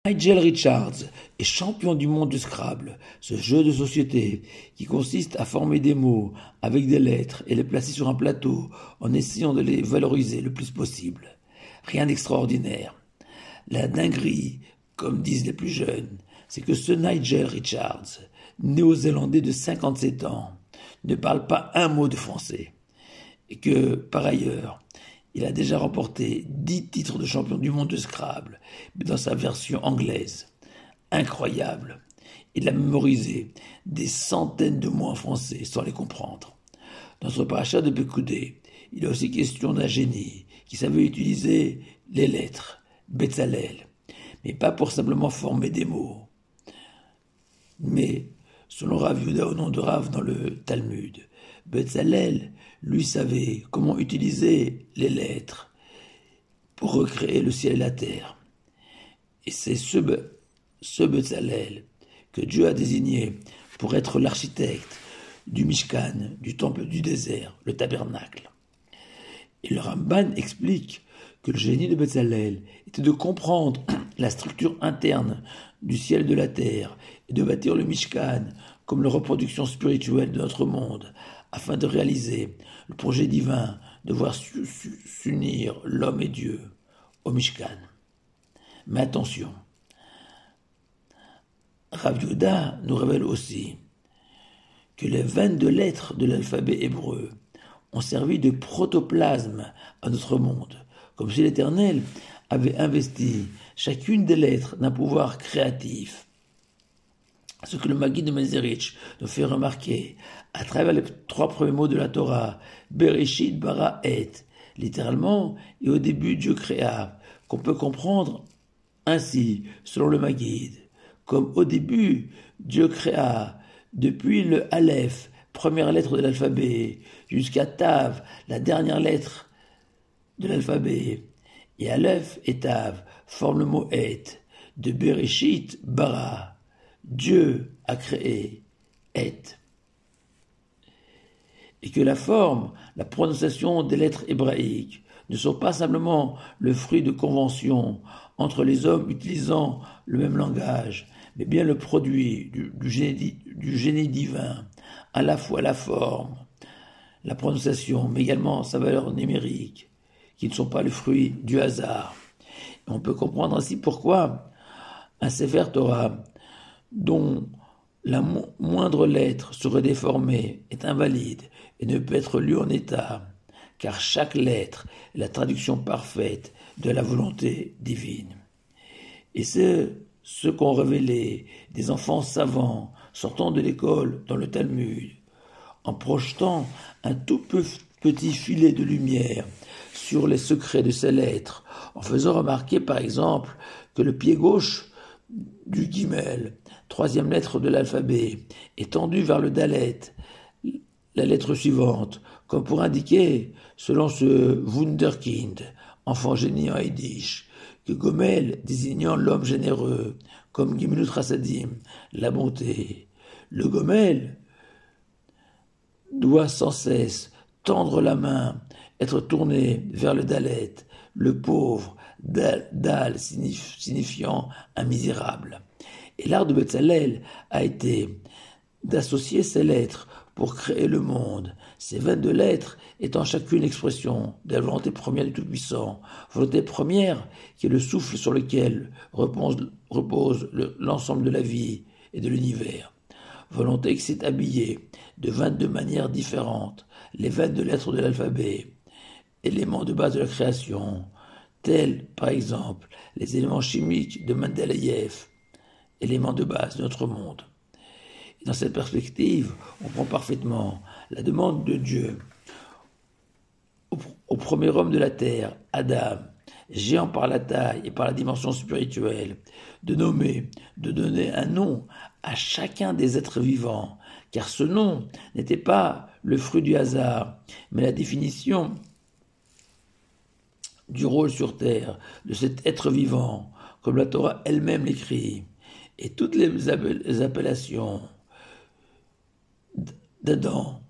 Nigel Richards est champion du monde du Scrabble, ce jeu de société qui consiste à former des mots avec des lettres et les placer sur un plateau en essayant de les valoriser le plus possible. Rien d'extraordinaire. La dinguerie, comme disent les plus jeunes, c'est que ce Nigel Richards, néo-zélandais de 57 ans, ne parle pas un mot de français. Et que, par ailleurs, il a déjà remporté 10 titres de champion du monde de Scrabble, mais dans sa version anglaise. Incroyable. Il a mémorisé des centaines de mots en français sans les comprendre. Dans son parachat de Pekoudé, il est aussi question d'un génie qui savait utiliser les lettres, Betzalel, mais pas pour simplement former des mots. Mais, selon Rav Yehuda au nom de Rav dans le Talmud, Betzalel, lui, savait comment utiliser les lettres pour recréer le ciel et la terre. Et c'est ce Betzalel que Dieu a désigné pour être l'architecte du Mishkan, du temple du désert, le tabernacle. Et le Ramban explique que le génie de Betzalel était de comprendre la structure interne du ciel et de la terre et de bâtir le Mishkan comme la reproduction spirituelle de notre monde, afin de réaliser le projet divin de voir s'unir l'homme et Dieu au Mishkan. Mais attention, Rav Yehuda nous révèle aussi que les 22 lettres de l'alphabet hébreu ont servi de protoplasme à notre monde, comme si l'Éternel avait investi chacune des lettres d'un pouvoir créatif. Ce que le Maggid de Mezerich nous fait remarquer à travers les 3 premiers mots de la Torah, Bereshit bara et, littéralement, et au début Dieu créa, qu'on peut comprendre ainsi, selon le Maggid, comme au début Dieu créa, depuis le Aleph, première lettre de l'alphabet, jusqu'à Tav, la dernière lettre de l'alphabet, et Aleph et Tav forment le mot et, de Bereshit bara. Dieu a créé et que la forme, la prononciation des lettres hébraïques ne sont pas simplement le fruit de conventions entre les hommes utilisant le même langage, mais bien le produit du génie divin, à la fois la forme, la prononciation, mais également sa valeur numérique, qui ne sont pas le fruit du hasard. Et on peut comprendre ainsi pourquoi un Sefer Torah dont la moindre lettre serait déformée est invalide et ne peut être lue en état, car chaque lettre est la traduction parfaite de la volonté divine. Et c'est ce qu'ont révélé des enfants savants sortant de l'école dans le Talmud, en projetant un tout petit filet de lumière sur les secrets de ces lettres, en faisant remarquer par exemple que le pied gauche du Gimel, 3e lettre de l'alphabet, est tendue vers le Dalet, la lettre suivante, comme pour indiquer, selon ce Wunderkind, enfant génie en Yiddish, que Gomel désignant l'homme généreux, comme Gimilut Chassadim, la bonté. Le Gomel doit sans cesse tendre la main, être tourné vers le Dalet, le pauvre, Dal signifiant un misérable. Et l'art de Betzalel a été d'associer ces lettres pour créer le monde, ces 22 lettres étant chacune expression de la volonté première du Tout-Puissant, volonté première qui est le souffle sur lequel repose l'ensemble de la vie et de l'univers. Volonté qui s'est habillée de 22 manières différentes, les 22 lettres de l'alphabet, éléments de base de la création, tels, par exemple, les éléments chimiques de Mendeleïev, éléments de base de notre monde. Et dans cette perspective, on prend parfaitement la demande de Dieu au premier homme de la terre, Adam, géant par la taille et par la dimension spirituelle, de nommer, de donner un nom à chacun des êtres vivants, car ce nom n'était pas le fruit du hasard, mais la définition du rôle sur terre de cet être vivant, comme la Torah elle-même l'écrit, et toutes les appellations d'Adam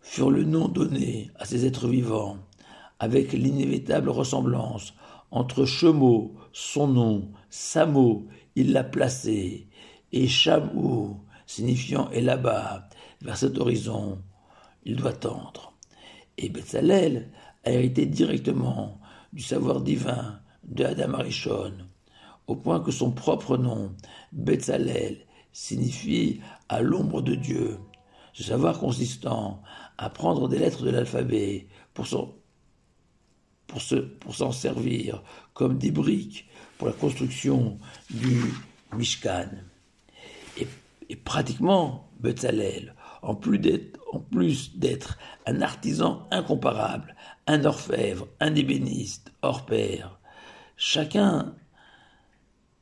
furent le nom donné à ces êtres vivants, avec l'inévitable ressemblance entre Shemo, son nom, Samo il l'a placé, et Shamou, signifiant est là-bas, vers cet horizon, il doit tendre. Et Betzalel a hérité directement du savoir divin de Adam Arishon, au point que son propre nom, Betzalel, signifie à l'ombre de Dieu, ce savoir consistant à prendre des lettres de l'alphabet pour s'en servir comme des briques pour la construction du Mishkan. Et pratiquement, Betzalel, en plus d'être un artisan incomparable, un orfèvre, un ébéniste, hors pair, chacun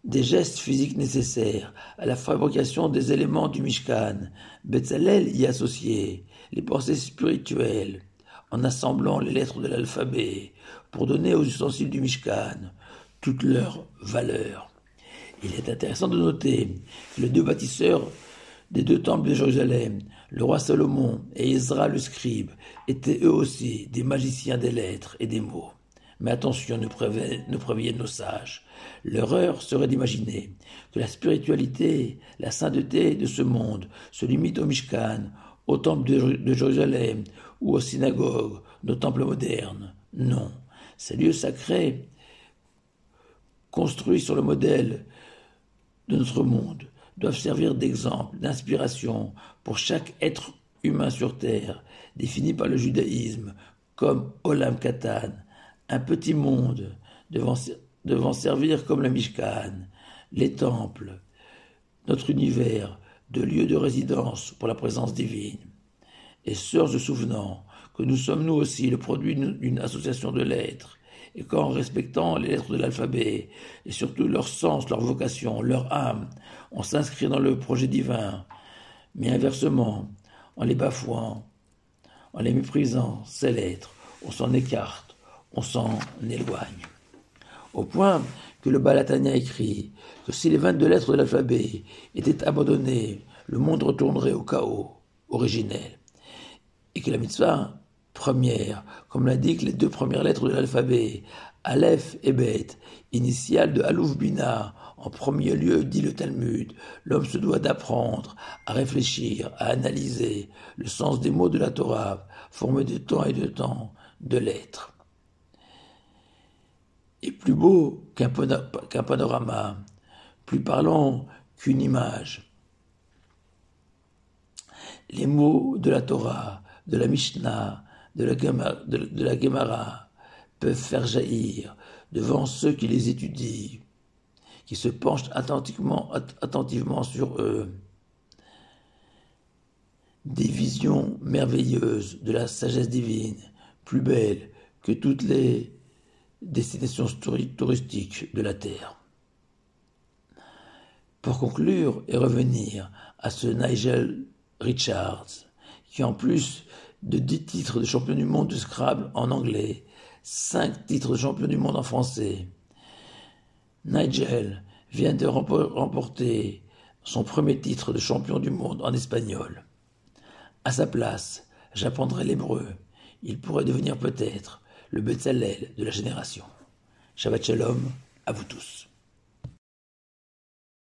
des gestes physiques nécessaires à la fabrication des éléments du Mishkan, Betzalel y associait les pensées spirituelles, en assemblant les lettres de l'alphabet pour donner aux ustensiles du Mishkan toute leur valeur. Il est intéressant de noter que les deux bâtisseurs des deux temples de Jérusalem, le roi Salomon et Ezra le scribe, étaient eux aussi des magiciens des lettres et des mots. Mais attention, nous préviennent nos sages. L'erreur serait d'imaginer que la spiritualité, la sainteté de ce monde se limite au Mishkan, au temple de Jérusalem ou aux synagogues, nos temples modernes. Non, ces lieux sacrés, construits sur le modèle de notre monde, doivent servir d'exemple, d'inspiration pour chaque être humain sur terre, défini par le judaïsme comme Olam Katan, un petit monde devant servir comme le Mishkan, les temples, notre univers de lieu de résidence pour la présence divine. Et sœurs se souvenant que nous sommes nous aussi le produit d'une association de lettres, et qu'en respectant les lettres de l'alphabet, et surtout leur sens, leur vocation, leur âme, on s'inscrit dans le projet divin, mais inversement, en les bafouant, en les méprisant, ces lettres, on s'en écarte, on s'en éloigne. Au point que le Balatania écrit que si les 22 lettres de l'alphabet étaient abandonnées, le monde retournerait au chaos originel, et que la mitzvah première, comme l'indiquent les deux premières lettres de l'alphabet, Aleph et Bet, initiales de Alouf Bina, en premier lieu, dit le Talmud, l'homme se doit d'apprendre à réfléchir, à analyser le sens des mots de la Torah, formés de temps et de temps, de lettres. Et plus beau qu'un panorama, plus parlant qu'une image. Les mots de la Torah, de la Mishnah, de la Gemara peuvent faire jaillir devant ceux qui les étudient, qui se penchent attentivement sur eux, des visions merveilleuses de la sagesse divine, plus belles que toutes les destinations touristiques de la Terre. Pour conclure et revenir à ce Nigel Richards, qui en plus de 10 titres de champion du monde de Scrabble en anglais, 5 titres de champion du monde en français, Nigel vient de remporter son premier titre de champion du monde en espagnol. À sa place, j'apprendrai l'hébreu. Il pourrait devenir peut-être le Betzalel de la génération. Shabbat Shalom à vous tous.